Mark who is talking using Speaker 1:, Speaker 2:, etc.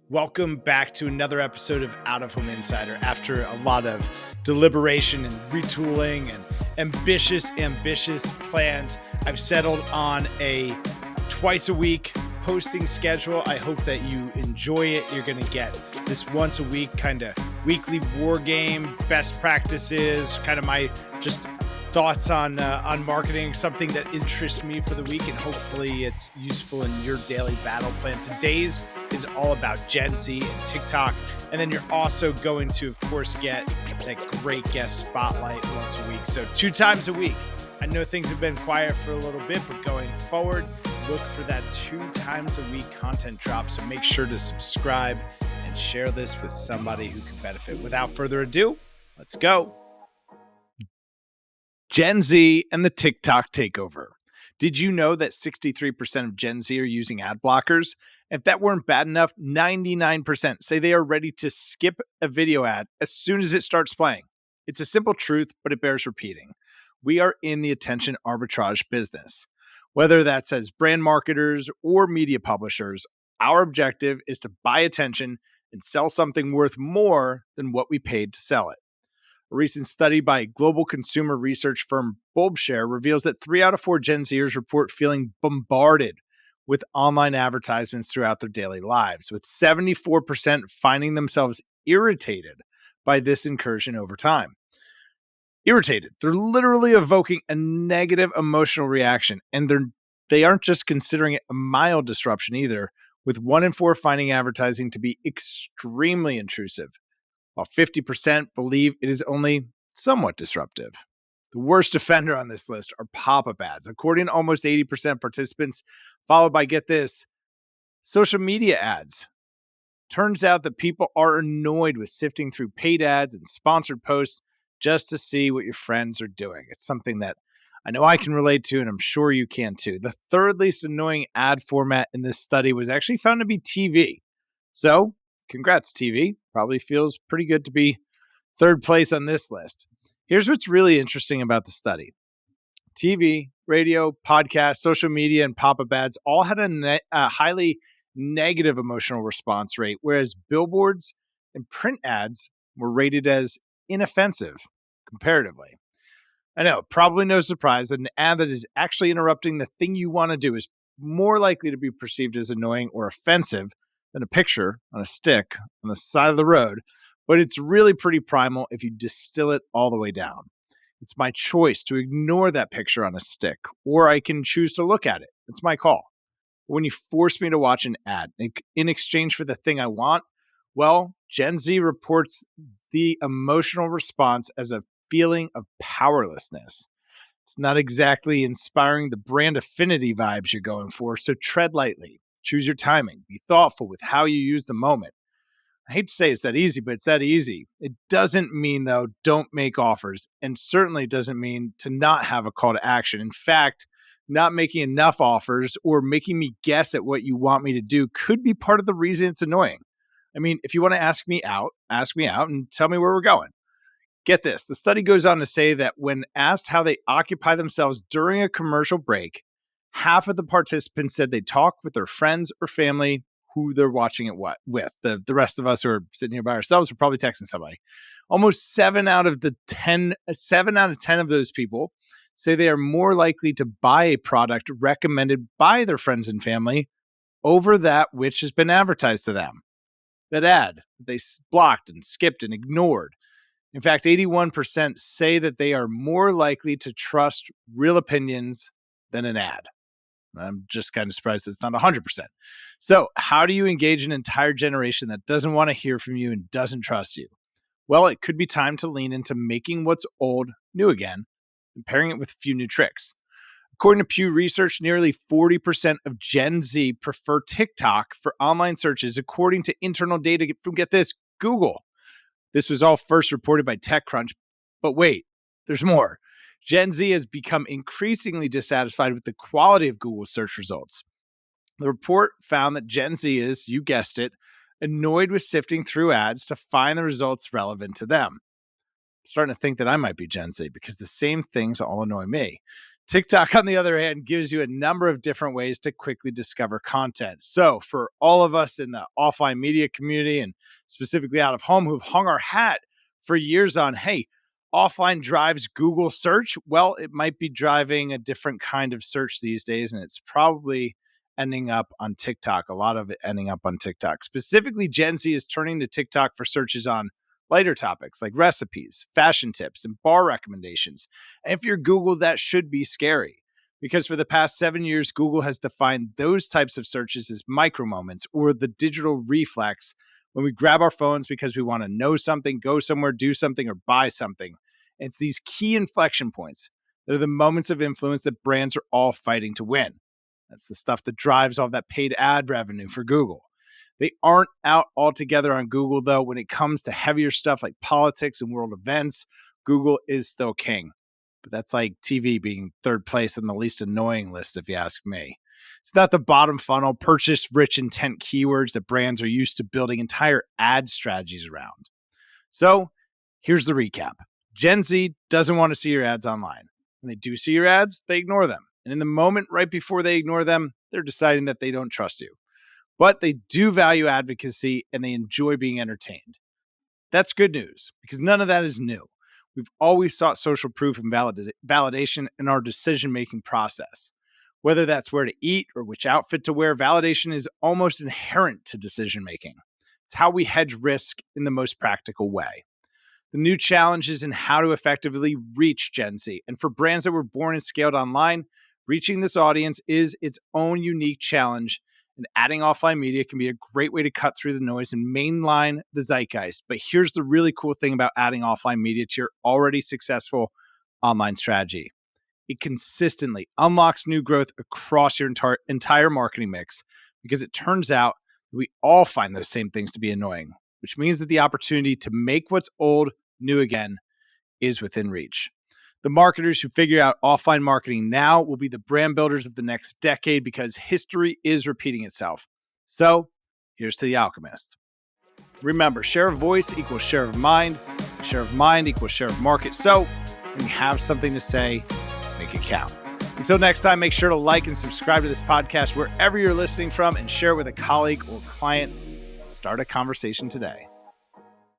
Speaker 1: Welcome back to another episode of Out of Home Insider. After a lot of deliberation and retooling and ambitious plans, I've settled on a twice a week posting schedule. I hope that you enjoy it. You're going to get this once a week kind of weekly war game, best practices, kind of my just thoughts on marketing, something that interests me for the week, and hopefully it's useful in your daily battle plan. Today's is all about Gen Z and TikTok, and then you're also going to, of course, get that great guest spotlight once a week. So 2 times a week. I know things have been quiet for a little bit, but going forward, look for that 2 times a week content drop. So make sure to subscribe and share this with somebody who can benefit. Without further ado, let's go. Gen Z and the TikTok takeover. Did you know that 63% of Gen Z are using ad blockers? If that weren't bad enough, 99% say they are ready to skip a video ad as soon as it starts playing. It's a simple truth, but it bears repeating. We are in the attention arbitrage business. Whether that's as brand marketers or media publishers, our objective is to buy attention and sell something worth more than what we paid to sell it. A recent study by global consumer research firm Bulbshare reveals that 3 out of 4 Gen Zers report feeling bombarded with online advertisements throughout their daily lives, with 74% finding themselves irritated by this incursion over time. Irritated. They're literally evoking a negative emotional reaction, and they aren't just considering it a mild disruption either, with 1 in 4 finding advertising to be extremely intrusive, while 50% believe it is only somewhat disruptive. The worst offender on this list are pop-up ads, according to almost 80% participants, followed by, get this, social media ads. Turns out that people are annoyed with sifting through paid ads and sponsored posts just to see what your friends are doing. It's something that I know I can relate to, and I'm sure you can too. The third least annoying ad format in this study was actually found to be TV. So, congrats, TV. Probably feels pretty good to be third place on this list. Here's what's really interesting about the study. TV, radio, podcasts, social media, and pop-up ads all had a highly negative emotional response rate, whereas billboards and print ads were rated as inoffensive comparatively. I know, probably no surprise that an ad that is actually interrupting the thing you want to do is more likely to be perceived as annoying or offensive than a picture on a stick on the side of the road, but it's really pretty primal if you distill it all the way down. It's my choice to ignore that picture on a stick, or I can choose to look at it. It's my call. When you force me to watch an ad in exchange for the thing I want, well, Gen Z reports the emotional response as a feeling of powerlessness. It's not exactly inspiring the brand affinity vibes you're going for, so tread lightly. Choose your timing. Be thoughtful with how you use the moment. I hate to say it's that easy, but it's that easy. It doesn't mean, though, don't make offers, and certainly doesn't mean to not have a call to action. In fact, not making enough offers or making me guess at what you want me to do could be part of the reason it's annoying. I mean, if you want to ask me out and tell me where we're going. Get this. The study goes on to say that when asked how they occupy themselves during a commercial break, half of the participants said they talk with their friends or family who they're watching it with. The rest of us who are sitting here by ourselves are probably texting somebody. Almost 7 out of 10 of those people say they are more likely to buy a product recommended by their friends and family over that which has been advertised to them. That ad they blocked and skipped and ignored. In fact, 81% say that they are more likely to trust real opinions than an ad. I'm just kind of surprised it's not 100%. So how do you engage an entire generation that doesn't want to hear from you and doesn't trust you? Well, it could be time to lean into making what's old new again and pairing it with a few new tricks. According to Pew Research, nearly 40% of Gen Z prefer TikTok for online searches, according to internal data from, get this, Google. This was all first reported by TechCrunch, but wait, there's more. Gen Z has become increasingly dissatisfied with the quality of Google's search results. The report found that Gen Z is, you guessed it, annoyed with sifting through ads to find the results relevant to them. I'm starting to think that I might be Gen Z because the same things all annoy me. TikTok, on the other hand, gives you a number of different ways to quickly discover content. So for all of us in the offline media community and specifically out of home who've hung our hat for years on, hey, offline drives Google search. Well, it might be driving a different kind of search these days, and it's probably ending up on TikTok, a lot of it ending up on TikTok. Specifically, Gen Z is turning to TikTok for searches on lighter topics like recipes, fashion tips, and bar recommendations. And if you're Google, that should be scary because for the past 7 years, Google has defined those types of searches as micro moments or the digital reflex when we grab our phones because we want to know something, go somewhere, do something, or buy something. And it's these key inflection points that are the moments of influence that brands are all fighting to win. That's the stuff that drives all that paid ad revenue for Google. They aren't out altogether on Google, though. When it comes to heavier stuff like politics and world events, Google is still king. But that's like TV being third place on the least annoying list, if you ask me. It's not the bottom funnel, purchase-rich intent keywords that brands are used to building entire ad strategies around. So here's the recap. Gen Z doesn't want to see your ads online. When they do see your ads, they ignore them. And in the moment right before they ignore them, they're deciding that they don't trust you. But they do value advocacy and they enjoy being entertained. That's good news because none of that is new. We've always sought social proof and validation in our decision-making process. Whether that's where to eat or which outfit to wear, validation is almost inherent to decision-making. It's how we hedge risk in the most practical way. The new challenge is in how to effectively reach Gen Z. And for brands that were born and scaled online, reaching this audience is its own unique challenge. And adding offline media can be a great way to cut through the noise and mainline the zeitgeist. But here's the really cool thing about adding offline media to your already successful online strategy. It consistently unlocks new growth across your entire marketing mix because it turns out we all find those same things to be annoying, which means that the opportunity to make what's old new again is within reach. The marketers who figure out offline marketing now will be the brand builders of the next decade because history is repeating itself. So here's to the alchemist. Remember, share of voice equals share of mind equals share of market. So when you have something to say, make it count. Until next time, make sure to like and subscribe to this podcast wherever you're listening from and share it with a colleague or client. Start a conversation today.